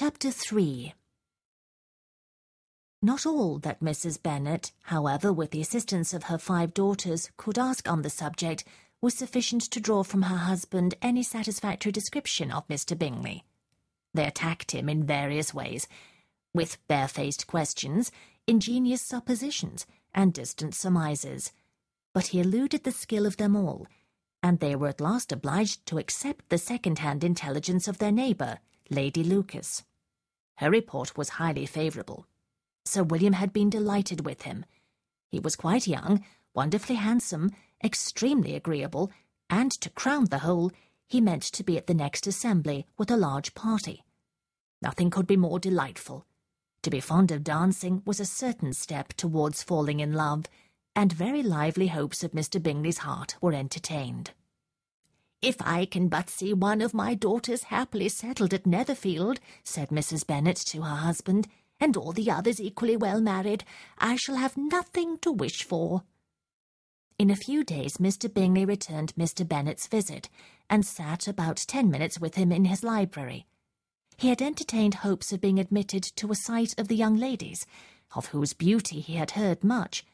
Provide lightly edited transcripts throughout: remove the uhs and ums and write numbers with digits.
Chapter 3. Not all that Mrs. Bennet, however, with the assistance of her 5 daughters, could ask on the subject was sufficient to draw from her husband any satisfactory description of Mr. Bingley. They attacked him in various ways, with barefaced questions, ingenious suppositions, and distant surmises, but he eluded the skill of them all, and they were at last obliged to accept the second-hand intelligence of their neighbour, Lady Lucas. Her report was highly favourable. Sir William had been delighted with him. He was quite young, wonderfully handsome, extremely agreeable, and, to crown the whole, he meant to be at the next assembly with a large party. Nothing could be more delightful. To be fond of dancing was a certain step towards falling in love, and very lively hopes of Mr. Bingley's heart were entertained. "If I can but see one of my daughters happily settled at Netherfield," said Mrs. Bennet to her husband, "and all the others equally well married, I shall have nothing to wish for." In a few days Mr. Bingley returned Mr. Bennet's visit, and sat about 10 minutes with him in his library. He had entertained hopes of being admitted to a sight of the young ladies, of whose beauty he had heard much,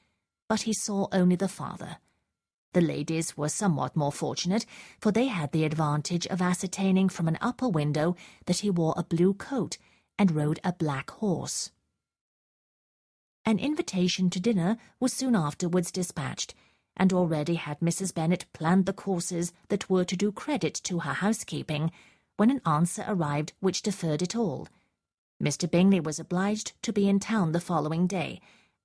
but he saw only the father. The ladies were somewhat more fortunate, for they had the advantage of ascertaining from an upper window that he wore a blue coat and rode a black horse. An invitation to dinner was soon afterwards dispatched, and already had Mrs. Bennet planned the courses that were to do credit to her housekeeping, when an answer arrived which deferred it all. Mr. Bingley was obliged to be in town the following day,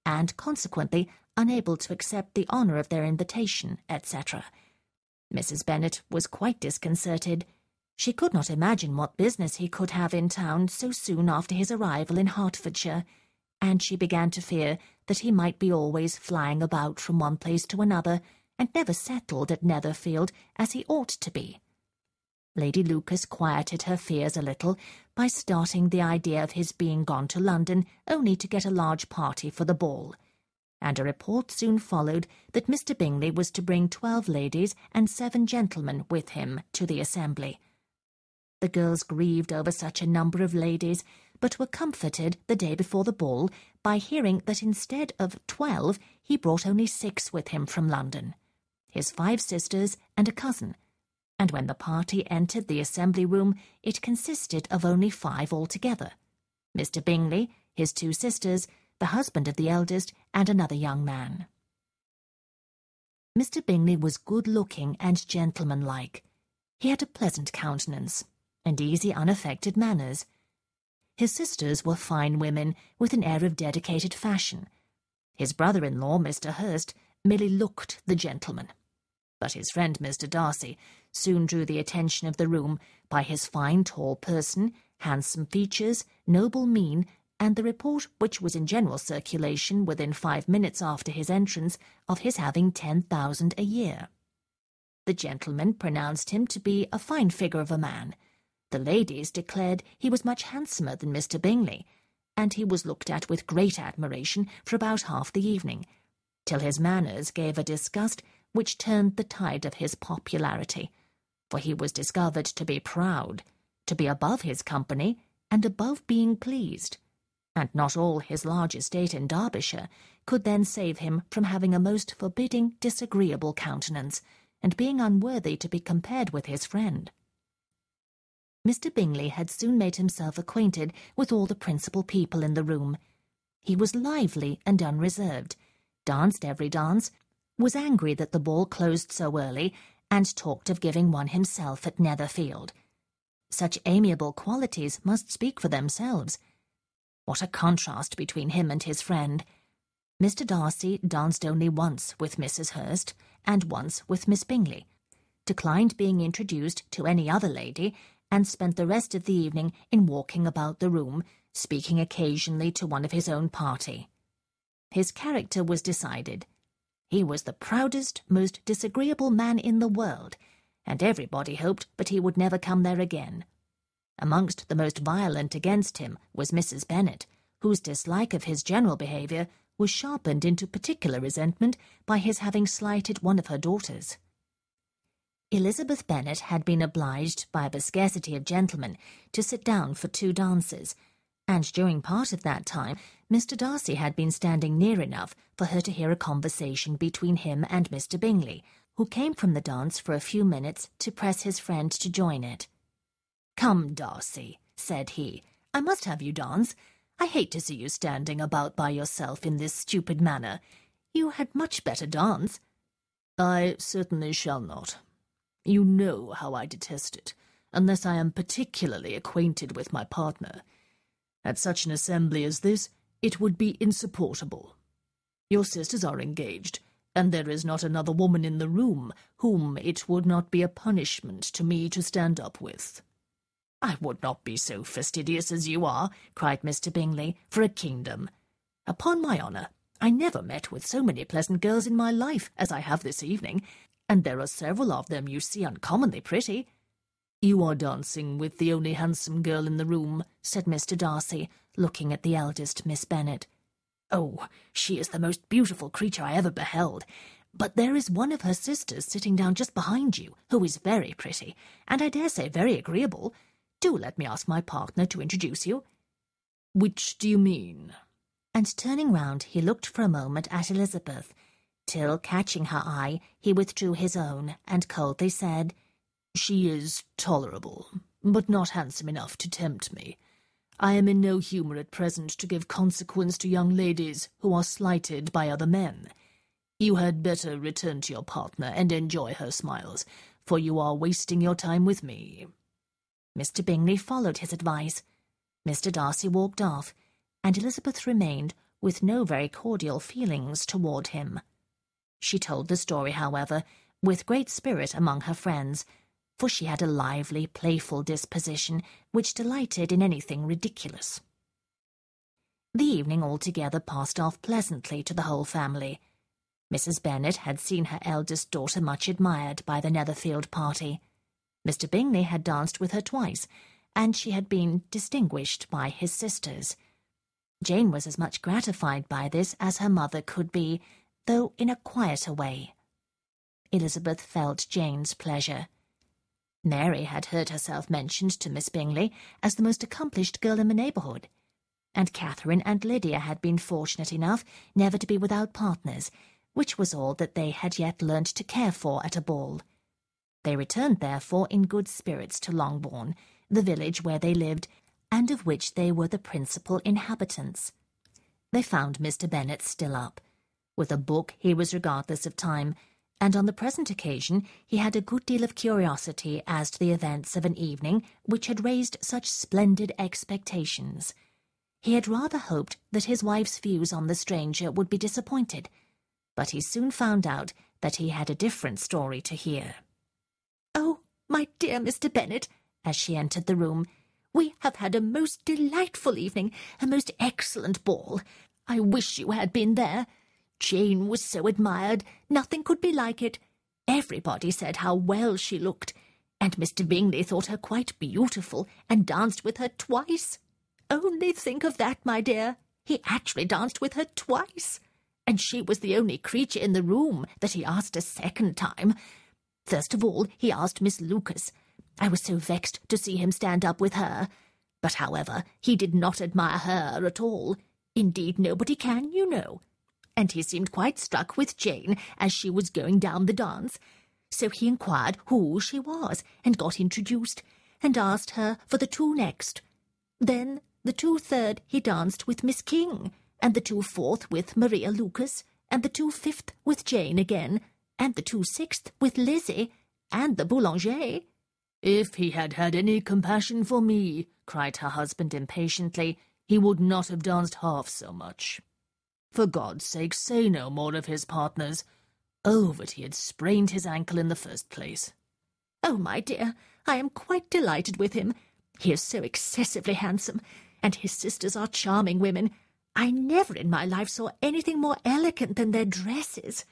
and consequently unable to accept the honour of their invitation, etc. Mrs. Bennet was quite disconcerted. She could not imagine what business he could have in town so soon after his arrival in Hertfordshire, and she began to fear that he might be always flying about from one place to another, and never settled at Netherfield as he ought to be. Lady Lucas quieted her fears a little by starting the idea of his being gone to London only to get a large party for the ball, and a report soon followed that Mr. Bingley was to bring 12 ladies and 7 gentlemen with him to the assembly. The girls grieved over such a number of ladies, but were comforted the day before the ball by hearing that instead of 12 he brought only 6 with him from London, his 5 sisters and a cousin, and when the party entered the assembly room it consisted of only 5 altogether: Mr. Bingley, his 2 sisters, the husband of the eldest, and another young man. Mr. Bingley was good-looking and gentlemanlike. He had a pleasant countenance, and easy, unaffected manners. His sisters were fine women, with an air of dedicated fashion. His brother-in-law, Mr. Hurst, merely looked the gentleman. But his friend, Mr. Darcy, soon drew the attention of the room by his fine tall person, handsome features, noble mien, and the report which was in general circulation within 5 minutes after his entrance of his having 10,000 a year. The gentlemen pronounced him to be a fine figure of a man. The ladies declared he was much handsomer than Mr. Bingley, and he was looked at with great admiration for about half the evening, till his manners gave a disgust which turned the tide of his popularity, for he was discovered to be proud, to be above his company, and above being pleased, and not all his large estate in Derbyshire could then save him from having a most forbidding, disagreeable countenance, and being unworthy to be compared with his friend. Mr. Bingley had soon made himself acquainted with all the principal people in the room. He was lively and unreserved, danced every dance, was angry that the ball closed so early, and talked of giving one himself at Netherfield. Such amiable qualities must speak for themselves. What a contrast between him and his friend! Mr. Darcy danced only once with Mrs. Hurst, and once with Miss Bingley, declined being introduced to any other lady, and spent the rest of the evening in walking about the room, speaking occasionally to one of his own party. His character was decided. He was the proudest, most disagreeable man in the world, and everybody hoped that he would never come there again. Amongst the most violent against him was Mrs. Bennet, whose dislike of his general behaviour was sharpened into particular resentment by his having slighted one of her daughters. Elizabeth Bennet had been obliged, by the scarcity of gentlemen, to sit down for 2 dances, and during part of that time Mr. Darcy had been standing near enough for her to hear a conversation between him and Mr. Bingley, who came from the dance for a few minutes to press his friend to join it. "Come, Darcy," said he, "I must have you dance. I hate to see you standing about by yourself in this stupid manner. You had much better dance." "I certainly shall not. You know how I detest it, unless I am particularly acquainted with my partner. At such an assembly as this, it would be insupportable. Your sisters are engaged, and there is not another woman in the room whom it would not be a punishment to me to stand up with." "I would not be so fastidious as you are," cried Mr. Bingley, "for a kingdom. Upon my honour, I never met with so many pleasant girls in my life as I have this evening, and there are several of them you see uncommonly pretty." "You are dancing with the only handsome girl in the room," said Mr. Darcy, looking at the eldest Miss Bennet. "Oh, she is the most beautiful creature I ever beheld. But there is one of her sisters sitting down just behind you, who is very pretty, and I dare say very agreeable. Do let me ask my partner to introduce you." "Which do you mean?" And turning round, he looked for a moment at Elizabeth, till, catching her eye, he withdrew his own, and coldly said, "She is tolerable, but not handsome enough to tempt me. I am in no humour at present to give consequence to young ladies who are slighted by other men. You had better return to your partner and enjoy her smiles, for you are wasting your time with me." Mr. Bingley followed his advice. Mr. Darcy walked off, and Elizabeth remained with no very cordial feelings toward him. She told the story, however, with great spirit among her friends, for she had a lively, playful disposition which delighted in anything ridiculous. The evening altogether passed off pleasantly to the whole family. Mrs. Bennet had seen her eldest daughter much admired by the Netherfield party. Mr. Bingley had danced with her twice, and she had been distinguished by his sisters. Jane was as much gratified by this as her mother could be, though in a quieter way. Elizabeth felt Jane's pleasure. Mary had heard herself mentioned to Miss Bingley as the most accomplished girl in the neighbourhood, and Catherine and Lydia had been fortunate enough never to be without partners, which was all that they had yet learnt to care for at a ball. They returned, therefore, in good spirits to Longbourn, the village where they lived, and of which they were the principal inhabitants. They found Mr. Bennet still up. With a book he was regardless of time, and on the present occasion he had a good deal of curiosity as to the events of an evening which had raised such splendid expectations. He had rather hoped that his wife's views on the stranger would be disappointed, but he soon found out that he had a different story to hear. "Oh, my dear Mr. Bennet," as she entered the room, "we have had a most delightful evening, a most excellent ball. I wish you had been there. Jane was so admired, nothing could be like it. Everybody said how well she looked, and Mr. Bingley thought her quite beautiful and danced with her twice. Only think of that, my dear. He actually danced with her twice, and she was the only creature in the room that he asked a second time. First of all, he asked Miss Lucas. I was so vexed to see him stand up with her. But, however, he did not admire her at all. Indeed, nobody can, you know. And he seemed quite struck with Jane as she was going down the dance. So he inquired who she was, and got introduced, and asked her for the 2 next. Then the 2 third he danced with Miss King, and the 2 fourth with Maria Lucas, and the 2 fifth with Jane again, and the 2 sixth with Lizzie, and the Boulanger." "If he had had any compassion for me," cried her husband impatiently, "he would not have danced half so much. For God's sake, say no more of his partners. Oh, but he had sprained his ankle in the first place." "Oh, my dear, I am quite delighted with him. He is so excessively handsome, and his sisters are charming women. I never in my life saw anything more elegant than their dresses.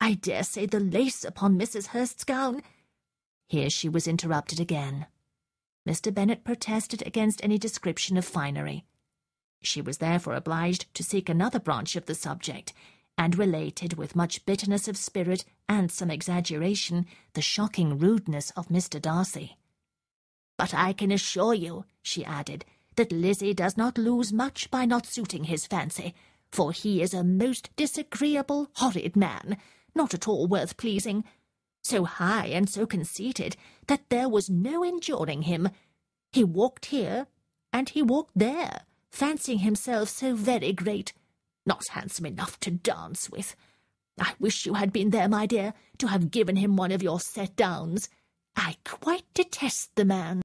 I dare say the lace upon Mrs. Hurst's gown—" Here she was interrupted again. Mr. Bennet protested against any description of finery. She was therefore obliged to seek another branch of the subject, and related with much bitterness of spirit and some exaggeration the shocking rudeness of Mr. Darcy. "But I can assure you," she added, "that Lizzie does not lose much by not suiting his fancy, for he is a most disagreeable, horrid man, not at all worth pleasing, so high and so conceited that there was no enduring him. He walked here, and he walked there, fancying himself so very great, not handsome enough to dance with. I wish you had been there, my dear, to have given him one of your set-downs. I quite detest the man."